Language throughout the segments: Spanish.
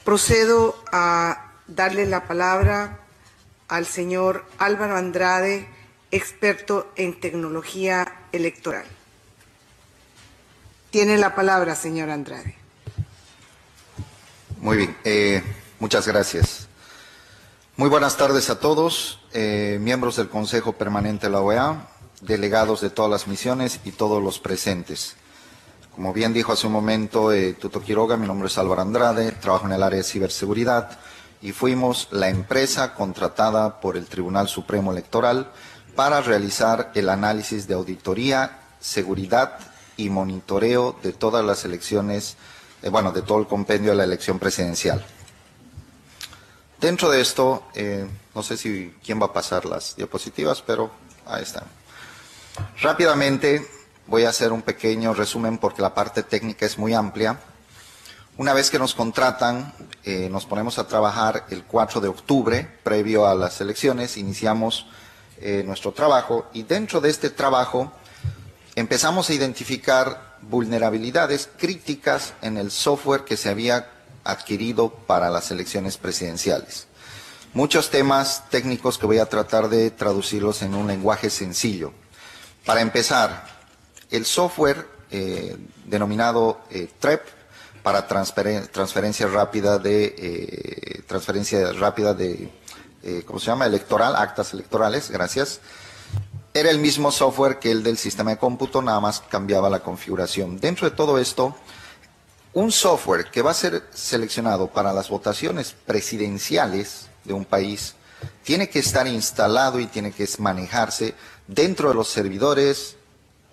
Procedo a darle la palabra al señor Álvaro Andrade, experto en tecnología electoral. Tiene la palabra, señor Andrade. Muy bien, muchas gracias. Muy buenas tardes a todos, miembros del Consejo Permanente de la OEA, delegados de todas las misiones y todos los presentes. Como bien dijo hace un momento Tuto Quiroga, mi nombre es Álvaro Andrade, trabajo en el área de ciberseguridad y fuimos la empresa contratada por el Tribunal Supremo Electoral para realizar el análisis de auditoría, seguridad y monitoreo de todas las elecciones, de todo el compendio de la elección presidencial. Dentro de esto, no sé si quién va a pasar las diapositivas, pero ahí están. Rápidamente voy a hacer un pequeño resumen porque la parte técnica es muy amplia. Una vez que nos contratan, nos ponemos a trabajar el 4 de octubre, previo a las elecciones, iniciamos nuestro trabajo y dentro de este trabajo empezamos a identificar vulnerabilidades críticas en el software que se había adquirido para las elecciones presidenciales. Muchos temas técnicos que voy a tratar de traducirlos en un lenguaje sencillo. Para empezar, el software denominado TREP, para transferencia rápida de electoral, actas electorales, gracias. Era el mismo software que el del sistema de cómputo, nada más cambiaba la configuración. Dentro de todo esto, un software que va a ser seleccionado para las votaciones presidenciales de un país tiene que estar instalado y tiene que manejarse dentro de los servidores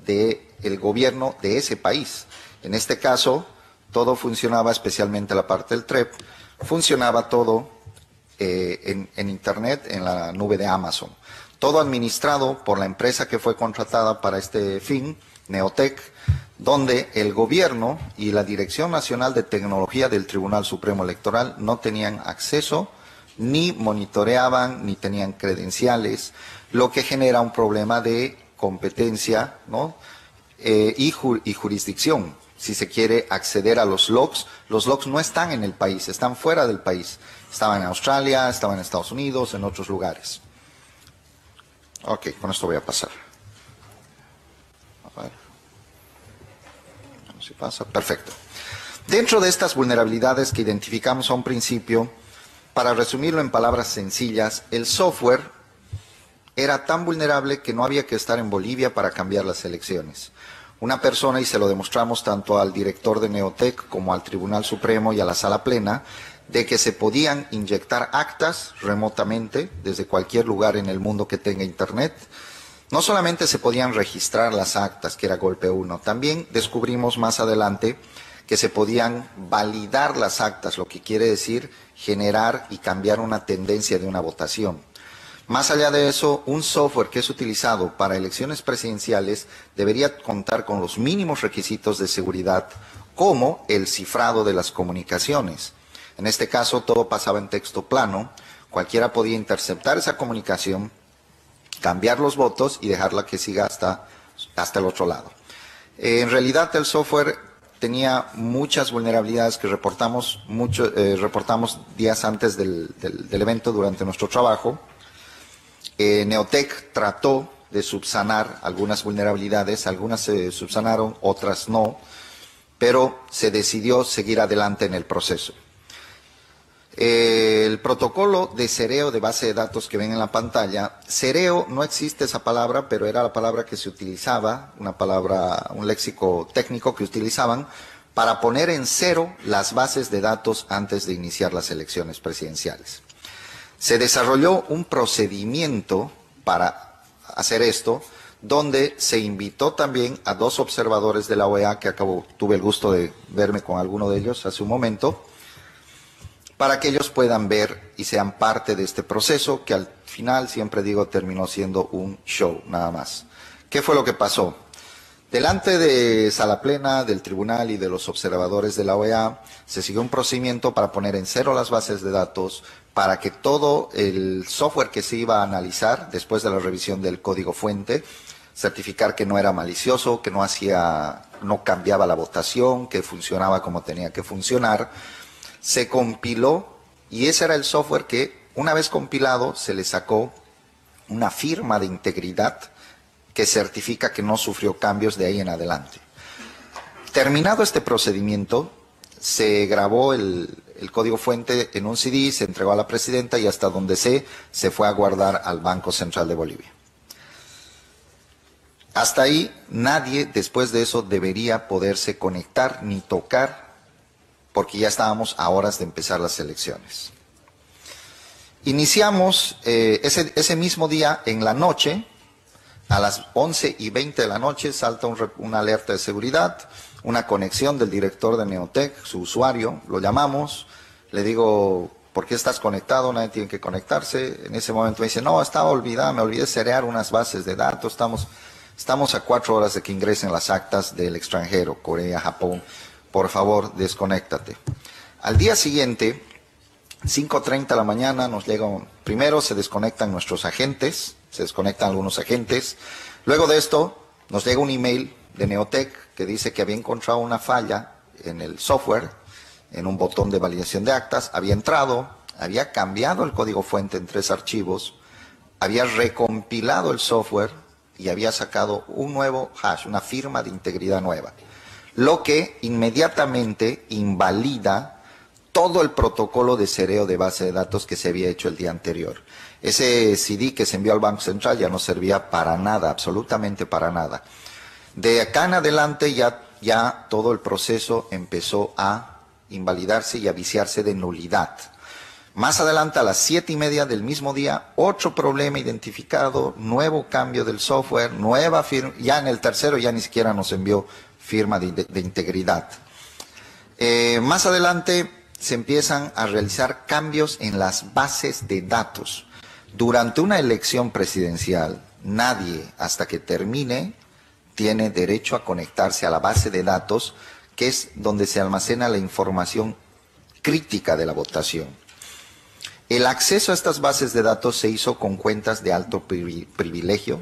del gobierno de ese país. En este caso, todo funcionaba, especialmente la parte del TREP, funcionaba todo en Internet, en la nube de Amazon. Todo administrado por la empresa que fue contratada para este fin, Neotec, donde el gobierno y la Dirección Nacional de Tecnología del Tribunal Supremo Electoral no tenían acceso, ni monitoreaban, ni tenían credenciales, lo que genera un problema de competencia, ¿no? y jurisdicción. Si se quiere acceder a los logs no están en el país, están fuera del país. Estaban en Australia, estaban en Estados Unidos, en otros lugares. Ok, con esto voy a pasar. A ver. Si pasa, perfecto. Dentro de estas vulnerabilidades que identificamos a un principio, para resumirlo en palabras sencillas, el software era tan vulnerable que no había que estar en Bolivia para cambiar las elecciones. Una persona, y se lo demostramos tanto al director de Neotec como al Tribunal Supremo y a la Sala Plena, de que se podían inyectar actas remotamente desde cualquier lugar en el mundo que tenga Internet. No solamente se podían registrar las actas, que era golpe 1, también descubrimos más adelante que se podían validar las actas, lo que quiere decir generar y cambiar una tendencia de una votación. Más allá de eso, un software que es utilizado para elecciones presidenciales debería contar con los mínimos requisitos de seguridad, como el cifrado de las comunicaciones. En este caso, todo pasaba en texto plano, cualquiera podía interceptar esa comunicación, cambiar los votos y dejarla que siga hasta el otro lado. En realidad, el software tenía muchas vulnerabilidades que reportamos días antes del evento durante nuestro trabajo. Neotec trató de subsanar algunas vulnerabilidades, algunas se subsanaron, otras no, pero se decidió seguir adelante en el proceso. El protocolo de cereo de base de datos que ven en la pantalla, cereo, no existe esa palabra, pero era la palabra que se utilizaba, un léxico técnico que utilizaban para poner en cero las bases de datos antes de iniciar las elecciones presidenciales. Se desarrolló un procedimiento para hacer esto, donde se invitó también a 2 observadores de la OEA, que tuve el gusto de verme con alguno de ellos hace un momento, para que ellos puedan ver y sean parte de este proceso, que al final, siempre digo, terminó siendo un show, nada más. ¿Qué fue lo que pasó? Delante de Sala Plena, del Tribunal y de los observadores de la OEA, se siguió un procedimiento para poner en cero las bases de datos, para que todo el software que se iba a analizar, después de la revisión del código fuente, certificar que no era malicioso, que no cambiaba la votación, que funcionaba como tenía que funcionar. se compiló y ese era el software que, una vez compilado, se le sacó una firma de integridad que certifica que no sufrió cambios de ahí en adelante. Terminado este procedimiento, se grabó el código fuente en un CD, se entregó a la presidenta y hasta donde se fue a guardar al Banco Central de Bolivia. Hasta ahí nadie después de eso debería poderse conectar ni tocar porque ya estábamos a horas de empezar las elecciones. Iniciamos ese mismo día en la noche, a las 11:20 de la noche, salta una alerta de seguridad, una conexión del director de Neotec, su usuario, lo llamamos, le digo, ¿por qué estás conectado? Nadie tiene que conectarse. En ese momento me dice, no, estaba olvidada, me olvidé cerear unas bases de datos, estamos a 4 horas de que ingresen las actas del extranjero, Corea, Japón, por favor, desconéctate. Al día siguiente, 5:30 de la mañana, nos llega, primero se desconectan nuestros agentes, se desconectan algunos agentes, luego de esto nos llega un email de Neotec que dice que había encontrado una falla en el software, en un botón de validación de actas, había entrado, había cambiado el código fuente en 3 archivos, había recompilado el software y había sacado un nuevo hash, una firma de integridad nueva, lo que inmediatamente invalida todo el protocolo de cereo de base de datos que se había hecho el día anterior. Ese CD que se envió al Banco Central ya no servía para nada, absolutamente para nada. De acá en adelante ya todo el proceso empezó a invalidarse y a viciarse de nulidad. Más adelante, a las 7:30 del mismo día, otro problema identificado, nuevo cambio del software, nueva firma, ya en el tercero ya ni siquiera nos envió firma de integridad. Más adelante se empiezan a realizar cambios en las bases de datos. Durante una elección presidencial, nadie, hasta que termine, tiene derecho a conectarse a la base de datos, que es donde se almacena la información crítica de la votación. El acceso a estas bases de datos se hizo con cuentas de alto privilegio,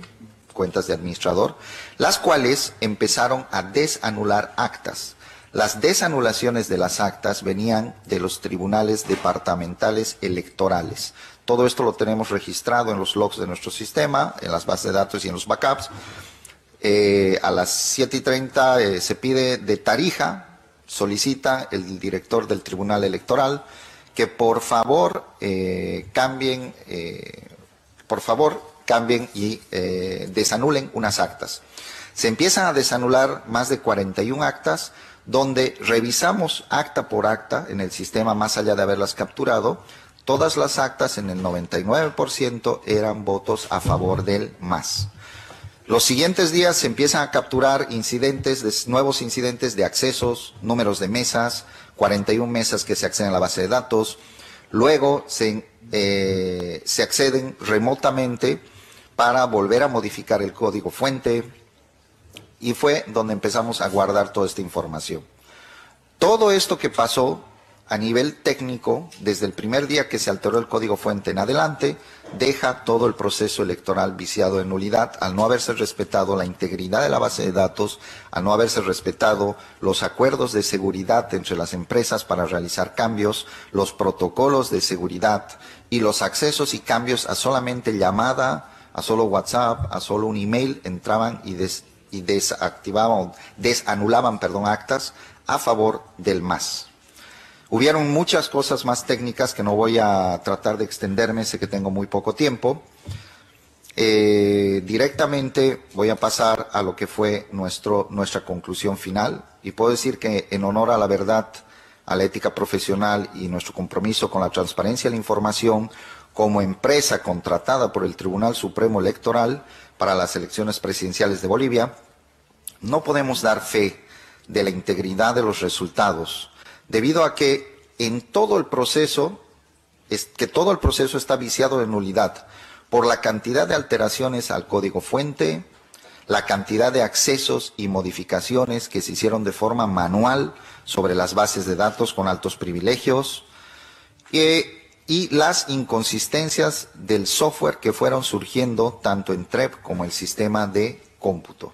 cuentas de administrador, las cuales empezaron a desanular actas. Las desanulaciones de las actas venían de los tribunales departamentales electorales. Todo esto lo tenemos registrado en los logs de nuestro sistema, en las bases de datos y en los backups. A las 7:30 se pide de Tarija, solicita el director del Tribunal Electoral que por favor cambien y desanulen unas actas. Se empiezan a desanular más de 41 actas, donde revisamos acta por acta en el sistema, más allá de haberlas capturado. Todas las actas, en el 99%, eran votos a favor del MAS. Los siguientes días se empiezan a capturar nuevos incidentes de accesos, números de mesas, 41 mesas que se acceden a la base de datos. Luego se acceden remotamente para volver a modificar el código fuente. Y fue donde empezamos a guardar toda esta información. Todo esto que pasó a nivel técnico, desde el primer día que se alteró el código fuente en adelante, deja todo el proceso electoral viciado de nulidad al no haberse respetado la integridad de la base de datos, al no haberse respetado los acuerdos de seguridad entre las empresas para realizar cambios, los protocolos de seguridad y los accesos y cambios a solamente llamada, a solo WhatsApp, a solo un email, entraban y desanulaban actas a favor del MAS. Hubieron muchas cosas más técnicas que no voy a tratar de extenderme, sé que tengo muy poco tiempo. Directamente voy a pasar a lo que fue nuestra conclusión final, y puedo decir que en honor a la verdad, a la ética profesional y nuestro compromiso con la transparencia de la información, como empresa contratada por el Tribunal Supremo Electoral para las elecciones presidenciales de Bolivia, no podemos dar fe de la integridad de los resultados, debido a que todo el proceso está viciado de nulidad por la cantidad de alteraciones al código fuente, la cantidad de accesos y modificaciones que se hicieron de forma manual sobre las bases de datos con altos privilegios, y las inconsistencias del software que fueron surgiendo tanto en TREP como el sistema de cómputo.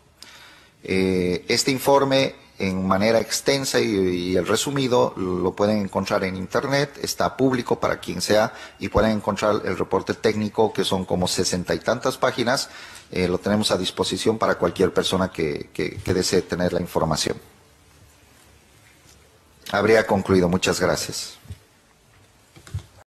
Este informe en manera extensa y el resumido lo pueden encontrar en internet, está público para quien sea y pueden encontrar el reporte técnico que son como 60 y tantas páginas, lo tenemos a disposición para cualquier persona que desee tener la información. Habría concluido, muchas gracias.